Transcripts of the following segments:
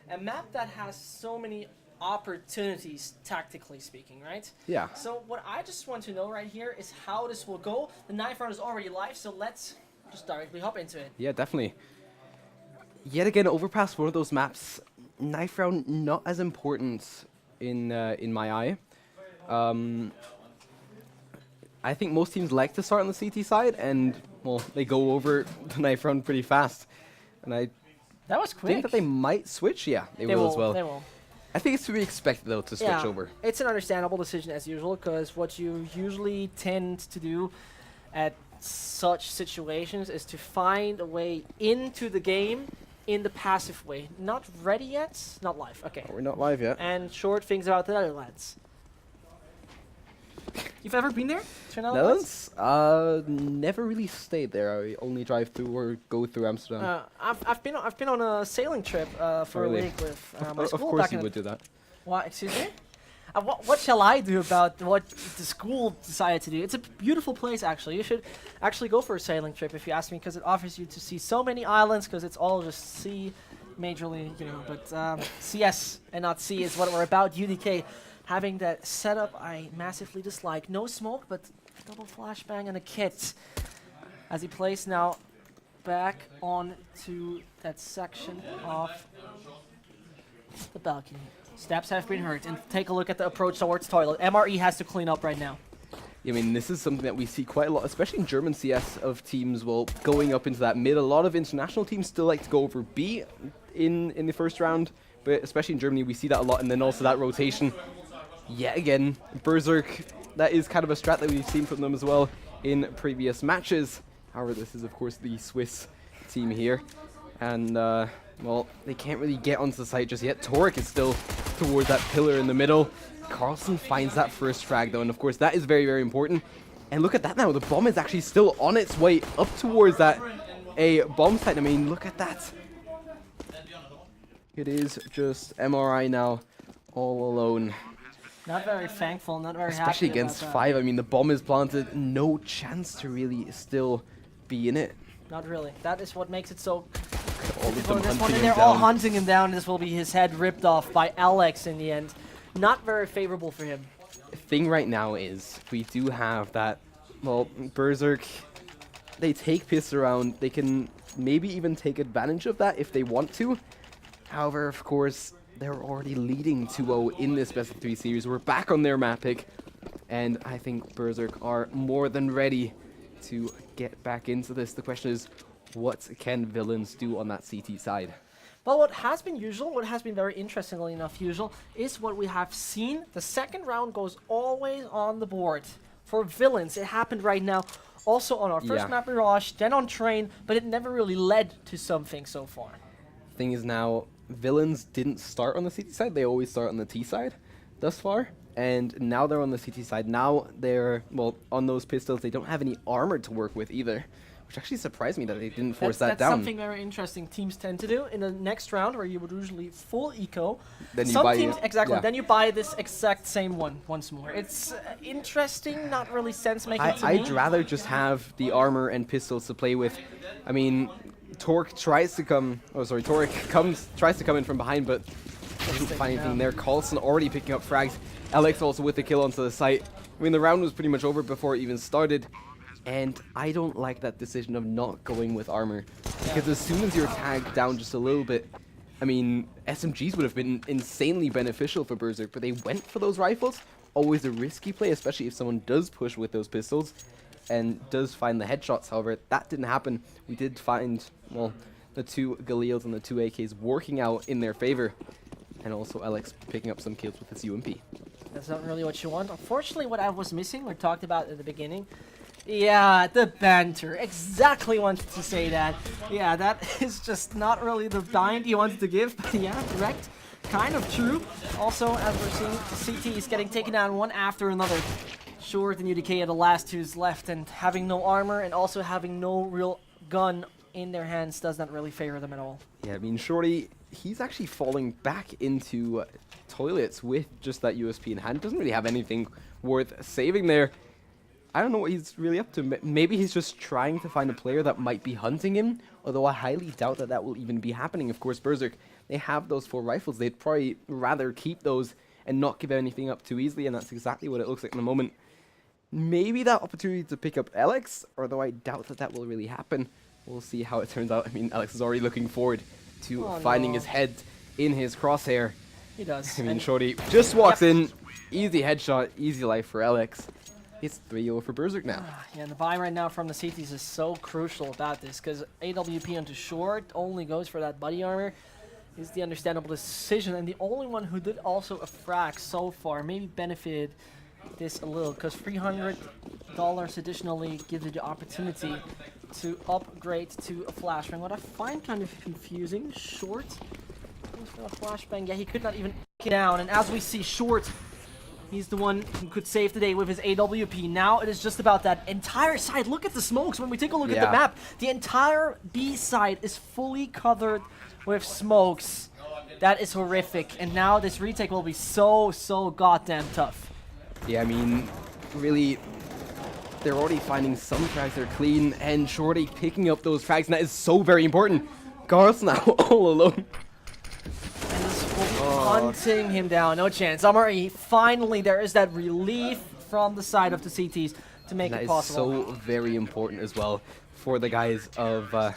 a map that has so many opportunities, tactically speaking, right? Yeah. So what I just want to know right here is how this will go. The knife round is already live, so let's just directly hop into it. Yeah, definitely. Yet again, Overpass, one of those maps. Knife round not as important in my eye. I think most teams like to start on the CT side, and well, they go over the knife round pretty fast. And I That was quick. think that they might switch. Yeah, they will as well. They will. I think it's to be expected though to switch over. It's an understandable decision as usual, because what you usually tend to do at such situations is to find a way into the game in the passive way. Not ready yet, not live. Okay. Oh, we're not live yet. And short things about the Netherlands. You've ever been there to Netherlands? Netherlands? Never really stayed there. I only drive through or go through Amsterdam. I've been on a sailing trip for a week with my school. Of course back you in would do that. What? Excuse me? What shall I do about what the school decided to do? It's a beautiful place, actually. You should actually go for a sailing trip if you ask me, because it offers you to see so many islands, because it's all just sea, majorly, you know. But CS and not sea is what we're about. UDK having that setup I massively dislike. No smoke, but double flashbang and a kit. As he plays now back on to that section of the balcony. Steps have been heard, and take a look at the approach towards toilet. MRE has to clean up right now. I mean, this is something that we see quite a lot, especially in German CS, of teams, well, going up into that mid. A lot of international teams still like to go over B in the first round, but especially in Germany, we see that a lot, and then also that rotation. Yet again, Berzerk, that is kind of a strat that we've seen from them as well in previous matches. However, this is, of course, the Swiss team here, and well, they can't really get onto the site just yet. Torek is still towards that pillar in the middle. Carlson finds that first frag though, and of course that is very, very important. And look at that now, the bomb is actually still on its way up towards that a bomb site. I mean, look at that. It is just MRI now, all alone. Not very thankful, not very happy. Especially against 5, I mean, the bomb is planted, no chance to really still be in it. Not really. That is what makes it so All of them this one, hunting and him they're all down. hunting him down. This will be his head ripped off by Alex in the end. Not very favorable for him. The thing right now is we do have that, well, Berzerk, they take piss around. They can maybe even take advantage of that if they want to. However, of course, they're already leading 2-0 in this best of 3 series. We're back on their map pick, and I think Berzerk are more than ready to get back into this. The question is, what can villains do on that CT side? Well, what has been usual, what has been very interestingly enough usual, is what we have seen. The second round goes always on the board. For villains, it happened right now. Also on our first map, Mirage, then on Train, but it never really led to something so far. Thing is now, villains didn't start on the CT side. They always start on the T side thus far. And now they're on the CT side. Now they're, well, on those pistols, they don't have any armor to work with either. Which actually surprised me that they didn't force that that's down. Something very interesting teams tend to do in the next round, where you would usually full eco. Then you Some buy teams, exactly, yeah. then you buy this exact same one once more. It's interesting, not really sense-making to me. I'd rather just have the armor and pistols to play with. I mean, Torek tries to come, Torek tries to come in from behind, but doesn't find anything there. Carlson already picking up frags. Alex also with the kill onto the site. I mean, the round was pretty much over before it even started. And I don't like that decision of not going with armor. Because as soon as you're tagged down just a little bit, I mean, SMGs would have been insanely beneficial for Berzerk, but they went for those rifles. Always a risky play, especially if someone does push with those pistols and does find the headshots. However, that didn't happen. We did find, well, the 2 Galils and the 2 AKs working out in their favor. And also Alex picking up some kills with his UMP. That's not really what you want. Unfortunately, what I was missing, we talked about at the beginning. Yeah, the banter. Exactly wanted to say that. Yeah, that is just not really the bind you wanted to give, but yeah, correct. Kind of true. Also, as we're seeing, CT is getting taken down one after another. Short and UDK are the last 2's left, and having no armor and also having no real gun in their hands does not really favor them at all. Yeah, I mean, Shorty, he's actually falling back into toilets with just that USP in hand. Doesn't really have anything worth saving there. I don't know what he's really up to. Maybe he's just trying to find a player that might be hunting him, although I highly doubt that that will even be happening. Of course, Berzerk they have those 4 rifles. They'd probably rather keep those and not give anything up too easily, and that's exactly what it looks like in the moment. Maybe that opportunity to pick up Alex, although I doubt that that will really happen. We'll see how it turns out. I mean, Alex is already looking forward to finding his head in his crosshair. He does. I mean, Shorty just walks in, easy headshot, easy life for Alex. It's 3-0 for Berzerk now. Yeah, and the buy right now from the CTs is so crucial about this, because AWP onto short only goes for that body armor. Is the understandable decision, and the only one who did also a frag so far, maybe benefited this a little, because $300 additionally gives you the opportunity to upgrade to a flashbang. What I find kind of confusing, short goes for a flashbang. Yeah, he could not even get down, and as we see, short, he's the one who could save the day with his AWP. Now it is just about that entire side. Look at the smokes. When we take a look at the map, the entire B side is fully covered with smokes. That is horrific. And now this retake will be so goddamn tough. Yeah, I mean, really, they're already finding some frags that are clean, and Shorty picking up those frags, and that is so very important. Garth's now all alone. And this will be hunting him down. No chance. MRE, finally, there is that relief from the side of the CTs to make it possible. That is so very important as well for the guys of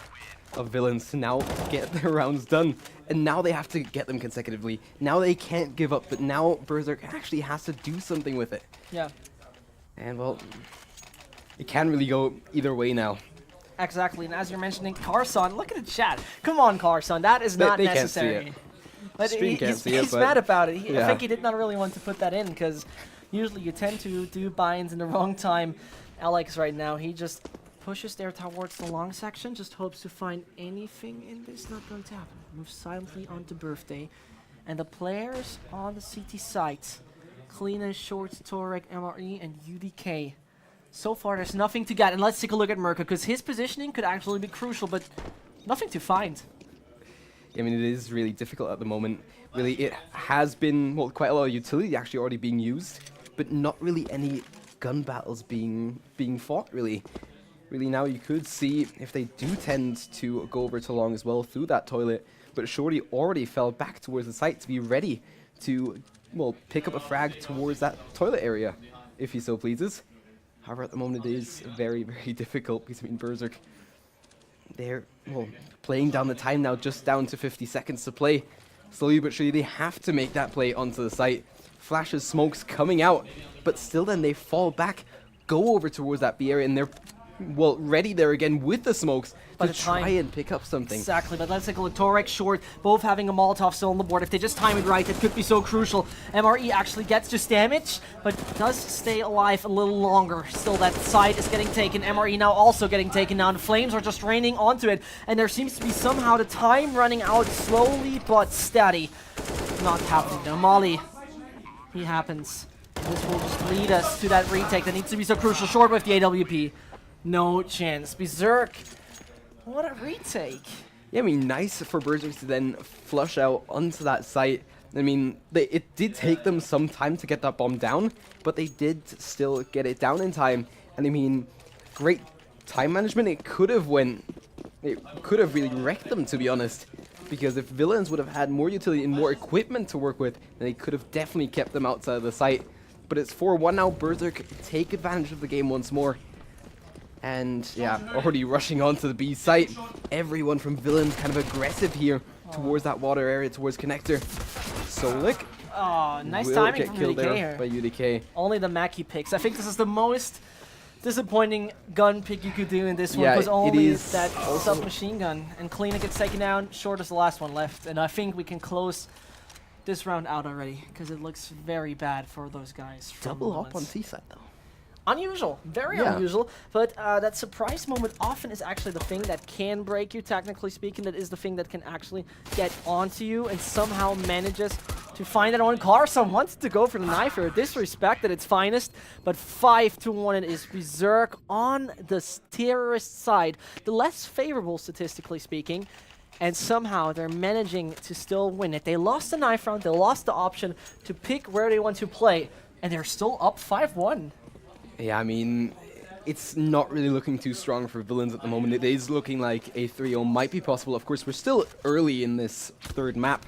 Villains to now get their rounds done. And now they have to get them consecutively. Now they can't give up, but now Berzerk actually has to do something with it. Yeah. And well, it can really go either way now. Exactly, and as you're mentioning, Carson, look at the chat. Come on, Carson, that is not necessary. But he's mad about it. I think he did not really want to put that in, because usually you tend to do binds in the wrong time. Alex right now, he just pushes there towards the long section, just hopes to find anything in this. Not going to happen. Moves silently onto Birthday. And the players on the CT side, Kleena, Short, Torek, MRE, and UDK. So far, there's nothing to get. And let's take a look at Merca, because his positioning could actually be crucial, but nothing to find. I mean, it is really difficult at the moment. Really, it has been, well, quite a lot of utility actually already being used, but not really any gun battles being fought, really. Really, now you could see if they do tend to go over to long as well through that toilet, but Shorty already fell back towards the site to be ready to, well, pick up a frag towards that toilet area, if he so pleases. However, at the moment it is very difficult, because I mean, Berzerk, they're, well, playing down the time now, just down to 50 seconds to play. Slowly but surely they have to make that play onto the site. Flashes, smokes coming out, but still then they fall back, go over towards that B area, and they're, well, ready there again with the smokes to try and pick up something. Exactly, but let's take a look. Torek, Short, both having a Molotov still on the board. If they just time it right, it could be so crucial. MRE actually gets just damage, but does stay alive a little longer. Still, that side is getting taken. MRE now also getting taken down. The flames are just raining onto it, and there seems to be somehow the time running out slowly but steady. Not happening. Now, Molly, he happens. This will just lead us to that retake that needs to be so crucial. Short with the AWP. No chance. Berzerk, what a retake. Yeah, I mean, nice for Berzerk to then flush out onto that site. I mean, it did take them some time to get that bomb down, but they did still get it down in time. And I mean, great time management. It could have really wrecked them, to be honest. Because if Villains would have had more utility and more equipment to work with, then they could have definitely kept them outside of the site. But it's 4-1 now. Berzerk take advantage of the game once more. And yeah, already rushing onto the B site. Everyone from Villains kind of aggressive here towards that water area, towards Connector. Solik. Oh, nice timing from UDK here. By UDK. Only the Mackie picks. I think this is the most disappointing gun pick you could do in this one, because only that submachine gun. And Kleena gets taken down. Short is the last one left. And I think we can close this round out already, because it looks very bad for those guys. Double up on T side though. Unusual, very unusual, but that surprise moment often is actually the thing that can break you, technically speaking. That is the thing that can actually get onto you and somehow manages to find that one. Carson wants to go for the knife here, disrespect at its finest, but 5-1 it is. Berzerk on the terrorist side, the less favorable statistically speaking, and somehow they're managing to still win it. They lost the knife round, they lost the option to pick where they want to play, and they're still up 5-1. Yeah, I mean, it's not really looking too strong for Villains at the moment. It is looking like a 3-0 might be possible. Of course, we're still early in this third map.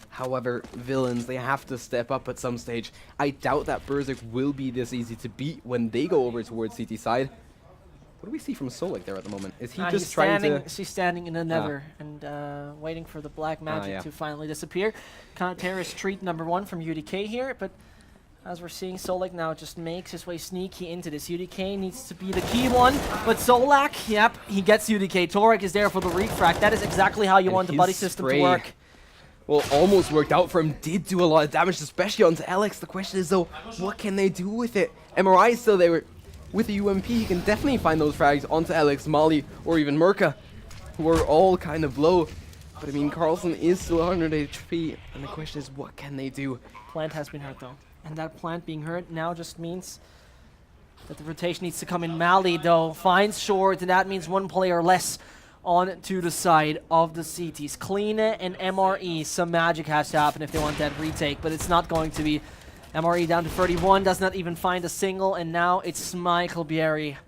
However, Villains, they have to step up at some stage. I doubt that Berzerk will be this easy to beat when they go over towards CT side. What do we see from Solik there at the moment? Is he just trying to... She's standing in the nether and waiting for the black magic to finally disappear. Counter-terrorist treat number 1 from UDK here, but as we're seeing, Solik now just makes his way sneaky into this. UDK needs to be the key one, but Solak, yep, he gets UDK. Torek is there for the refract. That is exactly how you want the buddy system to work. Well, almost worked out for him. Did do a lot of damage, especially onto Alex. The question is, though, what can they do with it? MRI is still there. With the UMP, he can definitely find those frags onto Alex, Molly, or even Murka, who are all kind of low. But I mean, Carlson is still 100 HP, and the question is, what can they do? Plant has been hurt, though. And that plant being hurt now just means that the rotation needs to come in. Mali, though, finds short, and that means one player less on to the side of the CTs. Clean and MRE, some magic has to happen if they want that retake, but it's not going to be. MRE down to 31, does not even find a single, and now it's Michael Bierry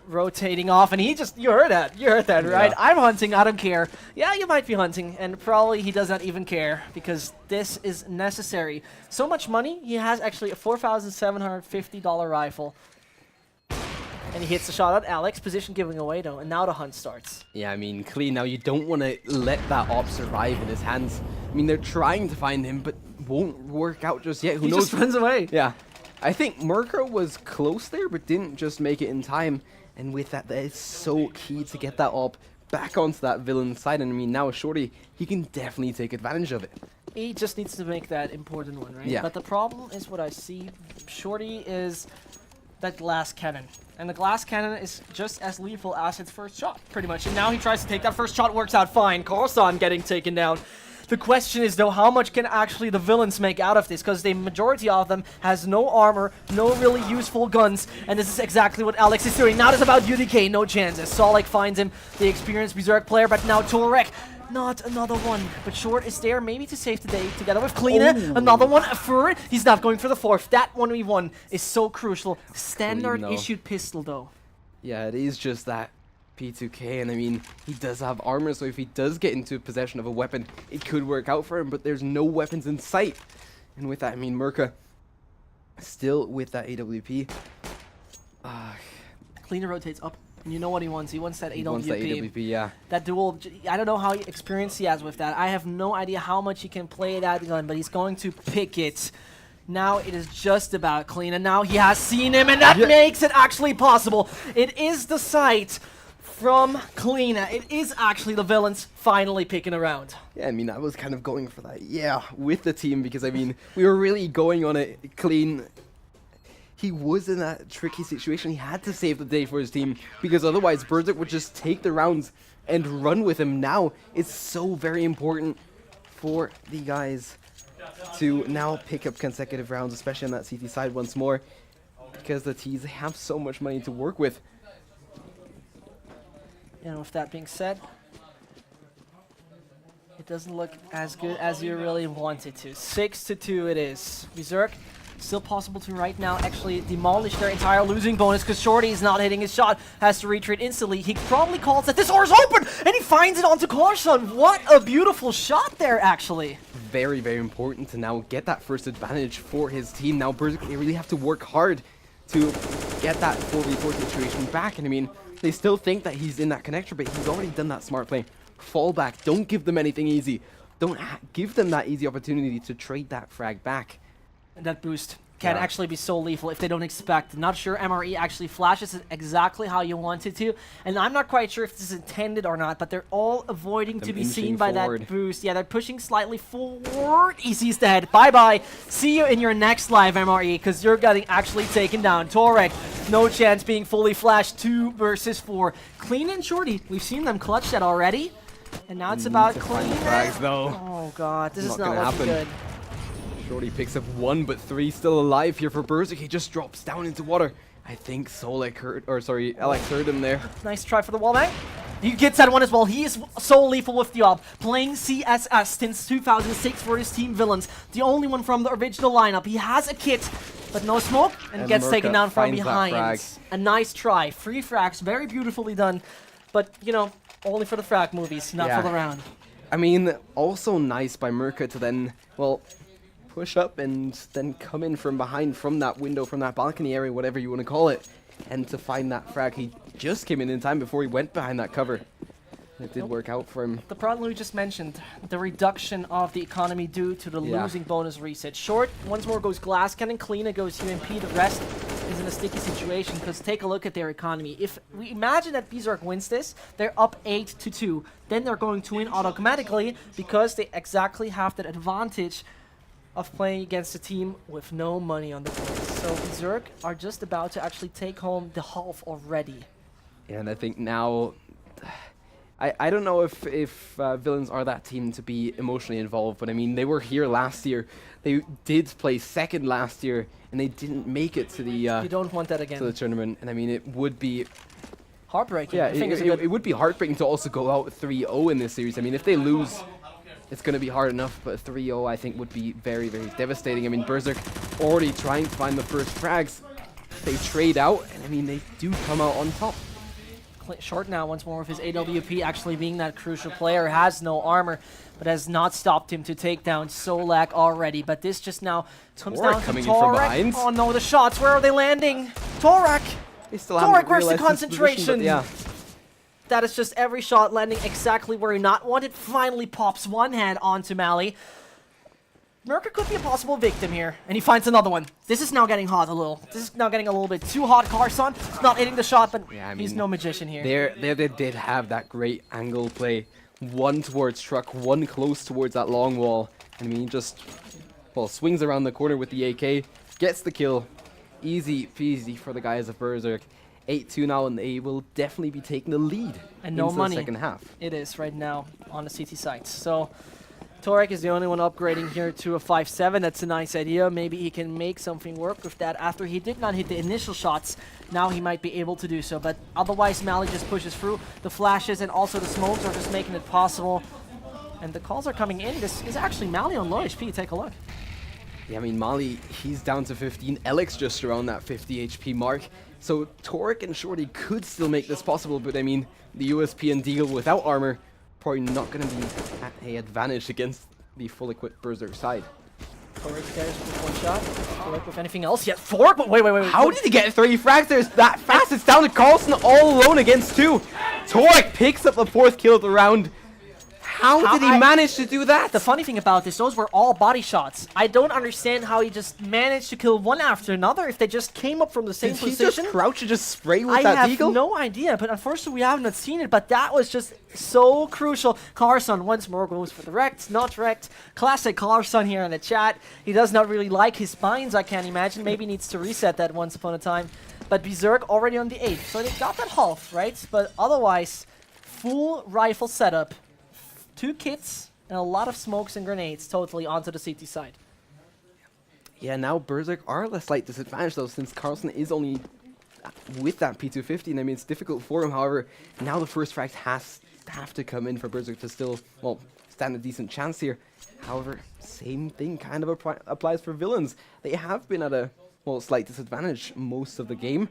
rotating off, and he just, you heard that, right? I'm hunting, I don't care. Yeah, you might be hunting, and probably he does not even care, because this is necessary. So much money, he has actually a $4,750 rifle. And he hits the shot at Alex, position giving away though, and now the hunt starts. Yeah, I mean, Clean, now you don't want to let that op survive in his hands. I mean, they're trying to find him, but won't work out just yet. Who knows? He just runs away. Yeah. I think Murka was close there, but didn't just make it in time. And with that, that is so key to get that op back onto that villain side. And I mean, now Shorty, he can definitely take advantage of it. He just needs to make that important one, right? Yeah. But the problem is what I see. Shorty is that glass cannon. And the glass cannon is just as lethal as its first shot, pretty much. And now he tries to take that first shot, works out fine. Corson getting taken down. The question is, though, how much can actually the villains make out of this? Because the majority of them has no armor, no really useful guns, and this is exactly what Alex is doing. Now it's about UDK, no chances. Solik finds him, the experienced Berzerk player, but now Torek. Not another one, but Short is there maybe to save the day together with Kleene. Another one for it. He's not going for the fourth. That 1v1 is so crucial. Standard issued pistol though. Yeah, it is just that P2K, and I mean, he does have armor, so if he does get into possession of a weapon, it could work out for him, but there's no weapons in sight. And with that, I mean, Murka still with that AWP. Kleene rotates up. And you know what he wants. He wants that AWP. He wants that AWP, yeah. That dual, I don't know how experience he has with that. I have no idea how much he can play that gun, but he's going to pick it. Now it is just about Kleene, and now he has seen him, and that makes it actually possible. It is the sight from Kleene. It is actually the villains finally picking around. Yeah, I mean, I was kind of going for that, with the team, because, I mean, we were really going on it clean. He was in that tricky situation. He had to save the day for his team, because otherwise Berzerk would just take the rounds and run with him. Now it's so very important for the guys to now pick up consecutive rounds, especially on that CT side once more, because the T's have so much money to work with. And with that being said, it doesn't look as good as you really want it to. 6-2 it is. Berzerk still possible to right now actually demolish their entire losing bonus because Shorty is not hitting his shot, has to retreat instantly. He probably calls that this door is open, and he finds it onto Corson. What a beautiful shot there, actually. Very, very important to now get that first advantage for his team. Now Berzerk, they really have to work hard to get that 4v4 situation back, and I mean, they still think that he's in that connector, but he's already done that smart play. Fall back, don't give them anything easy. Don't give them that easy opportunity to trade that frag back. And that boost can actually be so lethal if they don't expect. Not sure MRE actually flashes it exactly how you want it to. And I'm not quite sure if this is intended or not, but they're all avoiding to be seen by that boost. Yeah, they're pushing slightly forward. He sees the head. Bye-bye. See you in your next live, MRE, because you're getting actually taken down. Torek, no chance being fully flashed. 2 versus 4. Clean and Shorty. We've seen them clutch that already. And now it's about Clean. Oh, God. This is not looking good. Shorty picks up 1, but 3 still alive here for Berzerk. He just drops down into water. I think Solik heard, or sorry, Alex heard him there. Nice try for the wall bang. He gets that one as well. He is so lethal with the op. Playing CSS since 2006 for his team Villains. The only one from the original lineup. He has a kit. but no smoke, and gets Murka taken down from finds that behind. frag. A nice try. 3 frags, very beautifully done, but, you know, only for the frag movies, not for the round. I mean, also nice by Murka to then, well, push up and then come in from behind, from that window, from that balcony area, whatever you want to call it, and to find that frag. He just came in time before he went behind that cover. It did work out for him. The problem we just mentioned, the reduction of the economy due to the losing bonus reset. Short, once more goes glass cannon, clean it goes UMP, the rest is in a sticky situation, because take a look at their economy. If we imagine that Berzerk wins this, they're up 8-2. Then they're going to win automatically, because they exactly have that advantage of playing against a team with no money on the board. So Berzerk are just about to actually take home the half already. Yeah, and I think now... I don't know if Villains are that team to be emotionally involved, but I mean, they were here last year. They did play second last year, and they didn't make it to the... you don't want that again. To the tournament, and I mean, it would be... Heartbreaking. Yeah, it would be heartbreaking to also go out 3-0 in this series. I mean, if they lose, it's going to be hard enough, but 3-0 I think would be very, very devastating. I mean, Berzerk already trying to find the first frags. They trade out, and I mean, they do come out on top. Short now once more with his AWP actually being that crucial player, has no armor, but has not stopped him to take down Solak already. But this just now comes down to coming in from Torak. behind. Oh no, the shots, where are they landing? Torak! Torak, where's the concentration? Yeah. That is just every shot landing exactly where he not wanted. Finally pops one hand onto Mally. Murka could be a possible victim here, and he finds another one. This is now getting hot a little. This is now getting a little bit too hot. Carson not hitting the shot, but yeah, I mean, he's no magician here. They did have that great angle play. One towards truck, one close towards that long wall. I mean, just, well, swings around the corner with the AK, gets the kill. Easy peasy for the guys of Berzerk. 8-2 now, and they will definitely be taking the lead and no into money. The second half. It is right now on the CT site. So Torak is the only one upgrading here to a 5-7. That's a nice idea. Maybe he can make something work with that. After he did not hit the initial shots, now he might be able to do so. But otherwise, Mally just pushes through. The flashes and also the smokes are just making it possible. And the calls are coming in. This is actually Mally on low HP. Take a look. Yeah, I mean, Mally, he's down to 15. Alex just around that 50 HP mark. So Torak and Shorty could still make this possible, but I mean, the USP and Deagle without armor probably not going to be at an advantage against the full equipped Berzerk side. Torak there's with one shot. Torak with anything else yet? 4? But wait. How did he get 3 frags there that fast? It's down to Carlson all alone against 2. Torak picks up the 4th kill of the round. How did he manage to do that? The funny thing about this, those were all body shots. I don't understand how he just managed to kill one after another if they just came up from the same position. Did he just crouch and just spray with that I Deagle? have no idea, but unfortunately we have not seen it, but that was just so crucial. Carson once more goes for the wrecked, not wrecked. Classic Carson here in the chat. He does not really like his spines, I can't imagine. Maybe needs to reset that once upon a time. But Berzerk already on the 8th, so they got that half, right? But otherwise, full rifle setup. 2 kits and a lot of smokes and grenades totally onto the CT side. Yeah, now Berzerk are at a slight disadvantage though, since Carlson is only with that P250, and I mean, it's difficult for him. However, now the first frag have to come in for Berzerk to still, well, stand a decent chance here. However, same thing kind of applies for Villains. They have been at a, well, slight disadvantage most of the game,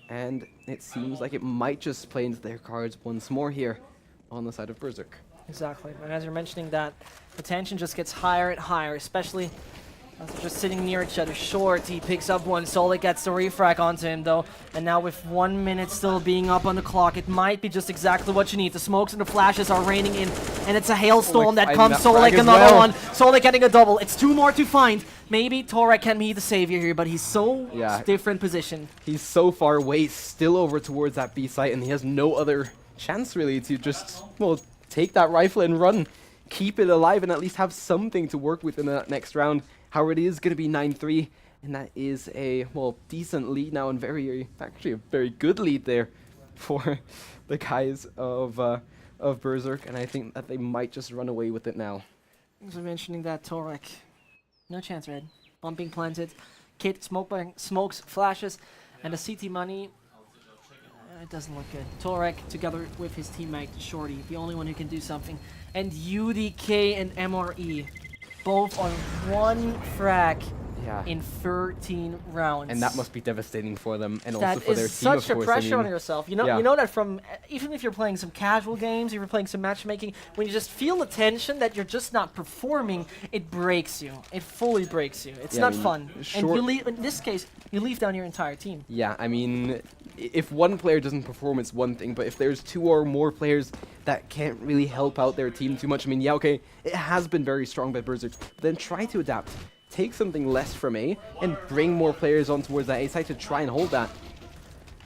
and it seems like it might just play into their cards once more here on the side of Berzerk. Exactly, and as you're mentioning that, the tension just gets higher and higher, especially as they're just sitting near each other. Short, he picks up one, Solak gets the refrag onto him though, and now with 1 minute still being up on the clock, it might be just exactly what you need. The smokes and the flashes are raining in, and it's a hailstorm that comes. Solak another one, Solak getting a double. It's 2 more to find. Maybe Torak can be the savior here, but he's so different position. He's so far away, still over towards that B site, and he has no other chance really to just, well, take that rifle and run, keep it alive, and at least have something to work with in the next round. However, it is going to be 9-3, and that is a, well, decent lead now, and actually a very good lead there for the guys of Berzerk, and I think that they might just run away with it now. As I'm mentioning that, Torak, no chance, Red. Bumping planted, Kit smokes, flashes, and the CT money. It doesn't look good. Torak, together with his teammate Shorty, the only one who can do something. And UDK and MRE, both on 1 frag. Yeah. in 13 rounds. And that must be devastating for them and That also for their is team, of such a course. pressure I mean, on yourself. You know, yeah. you know that from even if you're playing some casual games, if you're playing some matchmaking, when you just feel the tension that you're just not performing, it breaks you. It fully breaks you. It's Yeah, not I mean, fun. And short- you leave. In this case, you leave down your entire team. Yeah, I mean, if one player doesn't perform, it's one thing, but if there's 2 or more players that can't really help out their team too much, I mean, yeah, okay, it has been very strong by Berzerk, but then try to adapt. Take something less from A and bring more players on towards that A side to try and hold that.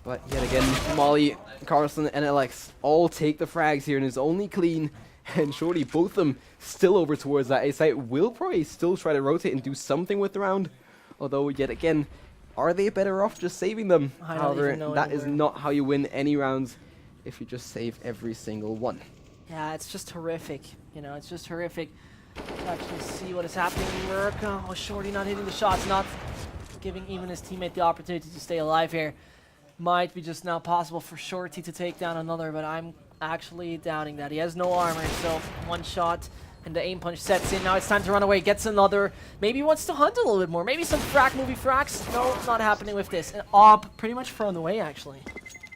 But yet again, Molly, Carlson, and Alex all take the frags here and is only clean. And Shorty, both of them still over towards that A site, will probably still try to rotate and do something with the round. Although, yet again, are they better off just saving them? I don't However, even know that is anymore. not how you win any rounds if you just save every single one. Yeah, it's just horrific. You know, it's just horrific to actually see what is happening in America. Oh, Shorty not hitting the shots, not giving even his teammate the opportunity to stay alive here. Might be just now possible for Shorty to take down another, but I'm actually doubting that. He has no armor, so one shot and the aim punch sets in. Now it's time to run away, gets another. Maybe he wants to hunt a little bit more. Maybe some frack movie fracks. No, not happening with this. And Ob pretty much thrown away, actually.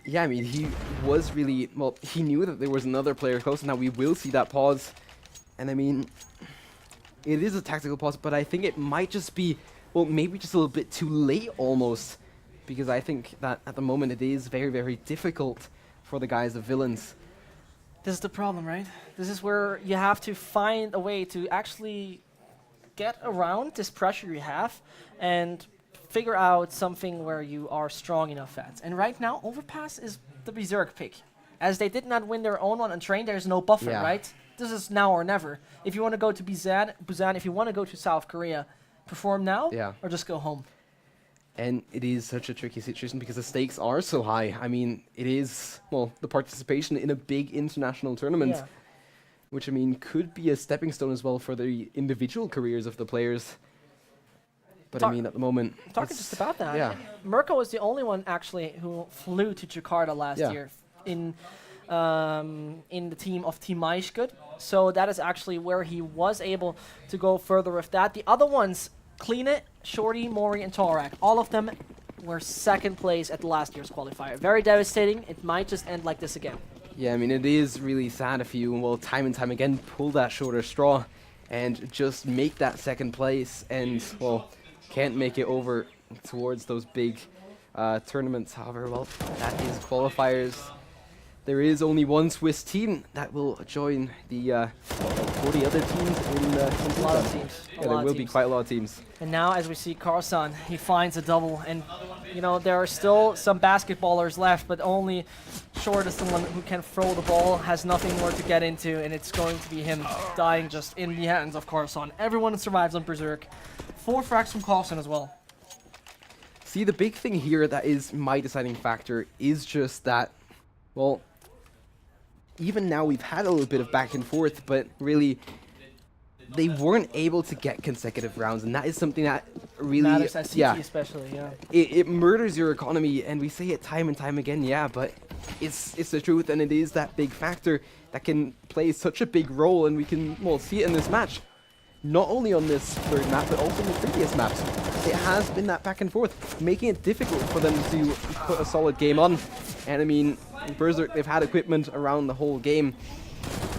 Yeah, I mean, he was really, well, he knew that there was another player close, and now we will see that pause. And I mean, it is a tactical pause, but I think it might just be, well, maybe just a little bit too late almost, because I think that at the moment it is very, very difficult for the guys, the villains. This is the problem, right? This is where you have to find a way to actually get around this pressure you have and figure out something where you are strong enough at. And right now, Overpass is the Berzerk pick. As they did not win their own one on train, there's no buffer, Yeah. right? This is now or never. If you want to go to Busan, if you want to go to South Korea, perform now or just go home. And it is such a tricky situation because the stakes are so high. I mean, it is, well, the participation in a big international tournament, Yeah. which, I mean, could be a stepping stone as well for the individual careers of the players. But I mean, at the moment, Talking it's- just about that. Yeah. Mirko was the only one actually who flew to Jakarta last Yeah. year in the team of Team Maishgood. So that is actually where he was able to go further with that. The other ones, Clean It, Shorty, Mori, and Torak, all of them were second place at last year's qualifier. Very devastating. It might just end like this again. Yeah, I mean, it is really sad if you, well, time and time again, pull that shorter straw and just make that second place and, well, can't make it over towards those big tournaments. However, well, that is qualifiers. There is only one Swiss team that will join the 40 other teams in A lot of teams. Yeah, there will be quite a lot of teams. And now, as we see Carlson, he finds a double. And, you know, there are still some basketballers left, but only Short is the one who can throw the ball, has nothing more to get into, and it's going to be him dying just in the hands of Carlson. Everyone survives on Berzerk. 4 frags from Carlson as well. See, the big thing here that is my deciding factor is just that, well, even now we've had a little bit of back and forth, but really they weren't able to get consecutive rounds, and that is something that really Matters at CT especially, yeah. it murders your economy, and we say it time and time again, yeah, but it's the truth, and it is that big factor that can play such a big role, and we can, well, see it in this match. Not only on this third map, but also in the previous maps. It has been that back and forth, making it difficult for them to put a solid game on. And I mean, Berzerk, they've had equipment around the whole game.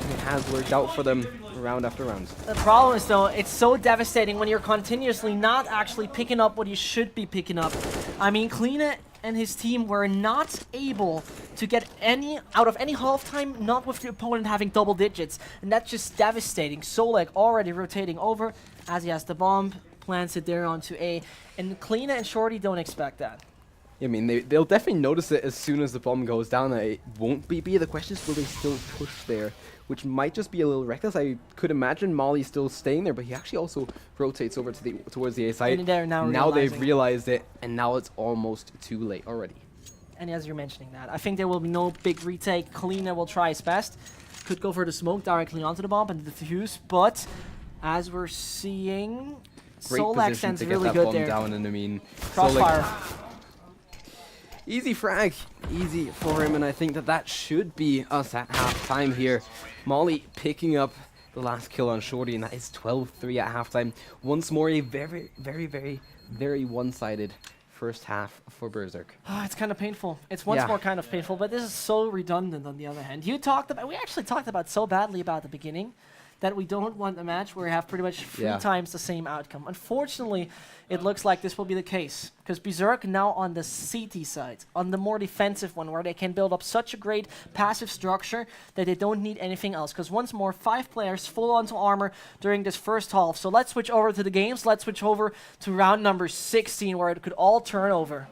And it has worked out for them round after round. The problem is, though, it's so devastating when you're continuously not actually picking up what you should be picking up. I mean, Kleene and his team were not able to get any out of any halftime, not with the opponent having double digits. And that's just devastating. Solek already rotating over as he has the bomb, plants it there onto A. And Kleene and Shorty don't expect that. I mean, they'll definitely notice it as soon as the bomb goes down. It won't be the question is, will they still push there? Which might just be a little reckless. I could imagine Molly still staying there, but he actually also rotates over to towards the A side. And they're now they've realizing. realized it, and now it's almost too late already. And as you're mentioning that, I think there will be no big retake. Kleene will try his best. Could go for the smoke directly onto the bomb and the defuse, but as we're seeing, Great Solak position stands to get really that good bomb there. down, and I mean, Crossfire. Easy frag, easy for him, and I think that should be us at half time here. Molly picking up the last kill on Shorty, and that is 12-3 at halftime. Once more, a very, very, very, very one-sided first half for Berzerk. It's kind of painful. It's once more kind of painful, but this is so redundant on the other hand. We actually talked about so badly about the beginning that we don't want a match where we have pretty much 3 times the same outcome. Unfortunately, it looks like this will be the case, because Berzerk now on the CT side, on the more defensive one, where they can build up such a great passive structure that they don't need anything else. Because once more, 5 players full onto armor during this first half. So let's switch over to the games. Let's switch over to round number 16, where it could all turn over.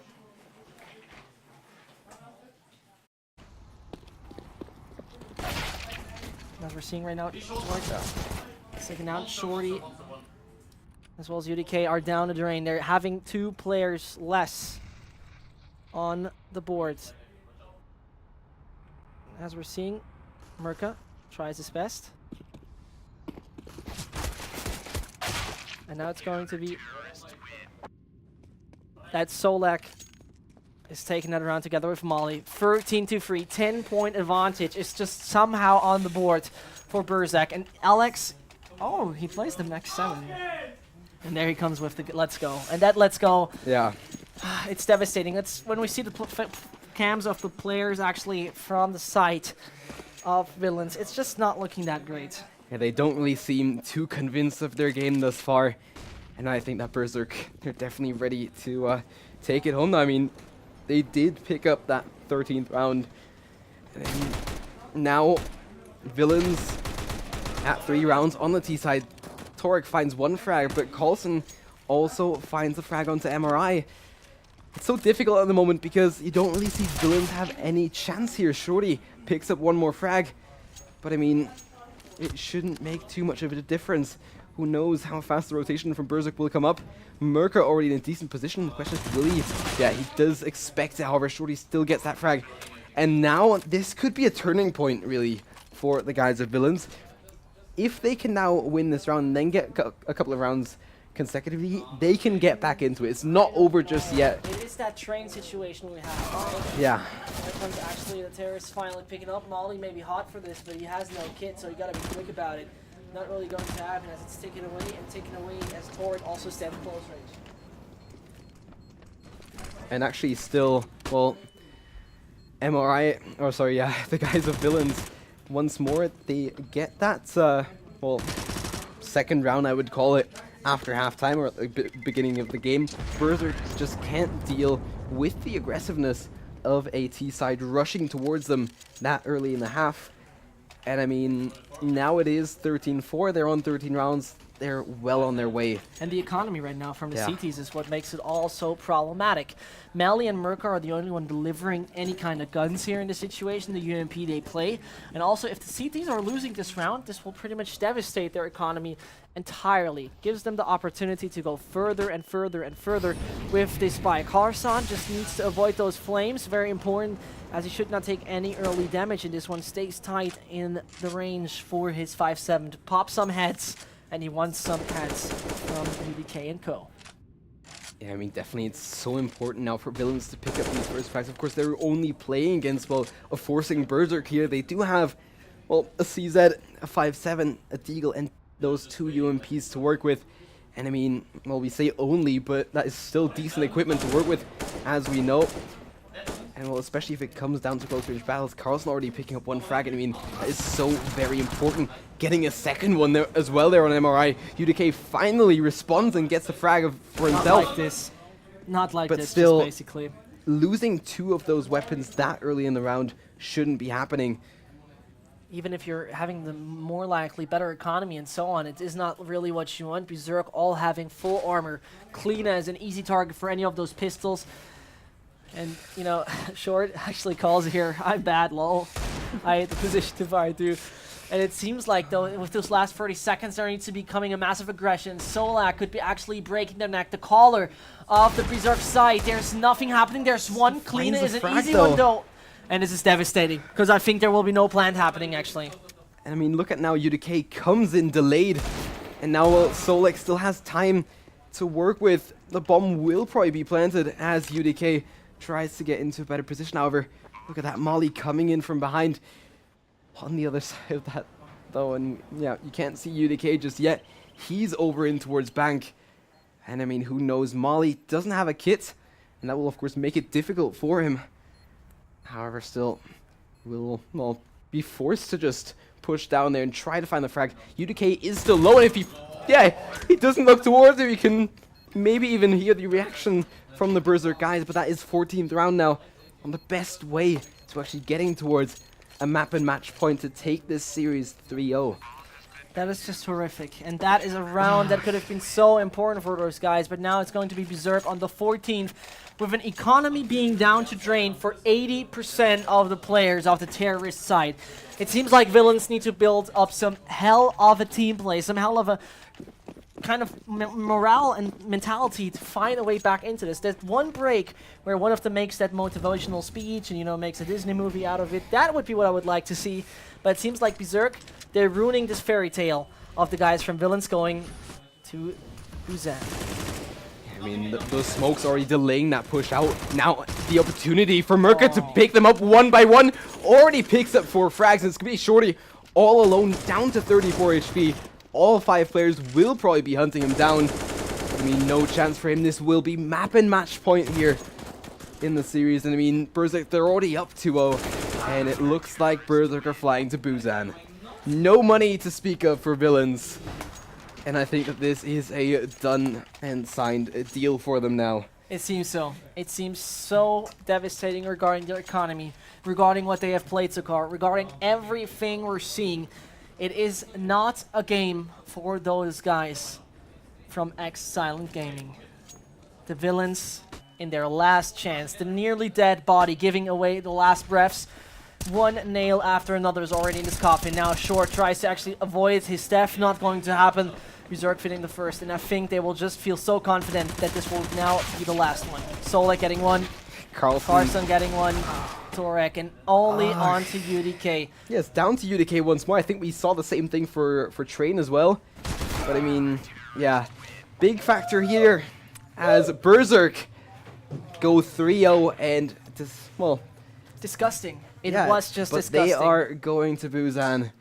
As we're seeing right now, taking out Shorty, as well as UDK are down the drain. They're having 2 players less on the boards. As we're seeing, Merca tries his best. And now it's going to be that Solak is taking that around together with Molly. 13-3, 10-point advantage is just somehow on the board for Berzerk. And Alex, oh, he plays the next 7. And there he comes with the let's go. And that let's go, it's devastating. That's when we see the cams of the players actually from the side of Villains. It's just not looking that great. Yeah, they don't really seem too convinced of their game thus far. And I think that Berzerk, they're definitely ready to take it home now. I mean, they did pick up that 13th round. And now, Villains at 3 rounds on the T side. Torek finds 1 frag, but Carlson also finds a frag onto MRI. It's so difficult at the moment because you don't really see Villains have any chance here. Shorty picks up 1 more frag, but I mean, it shouldn't make too much of a difference. Who knows how fast the rotation from Berzerk will come up. Merca already in a decent position. The question is, will he? Yeah, he does expect it. However, Shorty still gets that frag. And now this could be a turning point, really, for the guys of Villains. If they can now win this round and then get a couple of rounds consecutively, they can get back into it. It's not over just yet. It is that train situation we have, right? Yeah. Here comes actually the terrorist finally picking up. Molly may be hot for this, but he has no kit, so you gotta be quick about it. Not really going to happen as it's taken away as Torek also stands close range. And actually still, well, MRI, or sorry, yeah, the guys of Villains, once more, they get that, well, 2nd round, I would call it, after halftime or at the beginning of the game. Berzerk just can't deal with the aggressiveness of a T-side rushing towards them that early in the half. And I mean, now it is 13-4. They're on 13 rounds. They're well on their way. And the economy right now from the CTs is what makes it all so problematic. Mally and Merca are the only one delivering any kind of guns here in the situation, the UMP they play. And also, if the CTs are losing this round, this will pretty much devastate their economy entirely. Gives them the opportunity to go further and further and further with this spike. Karsan just needs to avoid those flames. Very important, as he should not take any early damage, and this one stays tight in the range for his 5-7 to pop some heads. And he wants some heads from UDK and co. Yeah, I mean, definitely it's so important now for Villains to pick up these first frags. Of course, they're only playing against, well, a forcing Berzerk here. They do have, well, a CZ, a 5-7, a Deagle, and those 2 UMPs to work with. And I mean, well, we say only, but that is still decent equipment to work with, as we know. And well, especially if it comes down to close range battles, Carlson already picking up 1 frag, and I mean, that is so very important. Getting a 2nd one there as well there on MRI. UDK finally responds and gets a frag for himself. Not like this. Not like but this, still, just basically. Losing 2 of those weapons that early in the round shouldn't be happening. Even if you're having the more likely better economy and so on, it is not really what you want. Berzerk all having full armor. Clean as an easy target for any of those pistols. And, you know, Short actually calls here, I'm bad, lol. I hate the position to fire too. And it seems like, though, with those last 30 seconds, there needs to be coming a massive aggression. Solak could be actually breaking their neck. The caller of the Berzerk side. There's nothing happening. There's one. Clean is an easy one, though. And this is devastating, because I think there will be no plant happening, actually. And I mean, look at now, UDK comes in delayed. And now Solak still has time to work with. The bomb will probably be planted as UDK tries to get into a better position. However, look at that Molly coming in from behind. On the other side of that though, and yeah, you can't see UDK just yet. He's over in towards Bank. And I mean, who knows? Molly doesn't have a kit, and that will of course make it difficult for him. However, still will, well, be forced to just push down there and try to find the frag. UDK is still low, and if he, he doesn't look towards him, you can maybe even hear the reaction from the Berzerk guys, but that is 14th round now on the best way to actually getting towards a map and match point to take this series 3-0. That is just horrific, and that is a round that could have been so important for those guys, but now it's going to be Berzerk on the 14th, with an economy being down to drain for 80% of the players of the terrorist side. It seems like villains need to build up some hell of a team play, some hell of a kind of morale and mentality to find a way back into this. There's one break where one of them makes that motivational speech and, you know, makes a Disney movie out of it. That would be what I would like to see, but it seems like Berzerk, they're ruining this fairy tale of the guys from Villains going to Busan. I mean, those smokes already delaying that push out. Now, the opportunity for Merca to pick them up one by one. Already picks up 4 frags, and it's going to be Shorty all alone, down to 34 HP. All 5 players will probably be hunting him down. I mean, no chance for him. This will be map and match point here in the series. And I mean, Berzerk, they're already up 2-0. And it looks like Berzerk are flying to Busan. No money to speak of for villains. And I think that this is a done and signed deal for them now. It seems so. It seems so devastating regarding their economy, regarding what they have played so far, regarding everything we're seeing. It is not a game for those guys from Silent Gaming. The villains in their last chance, the nearly dead body giving away the last breaths. One nail after another is already in his coffin. Now Short tries to actually avoid his death. Not going to happen. Berzerk fitting the first, and I think they will just feel so confident that this will now be the last one. Solek getting one. Carson getting one. Torek, and only on to UDK. Yes, down to UDK once more. I think we saw the same thing for Train as well. But I mean, yeah, big factor here as Berzerk go 3-0 and well, disgusting. It was just but disgusting. They are going to Busan.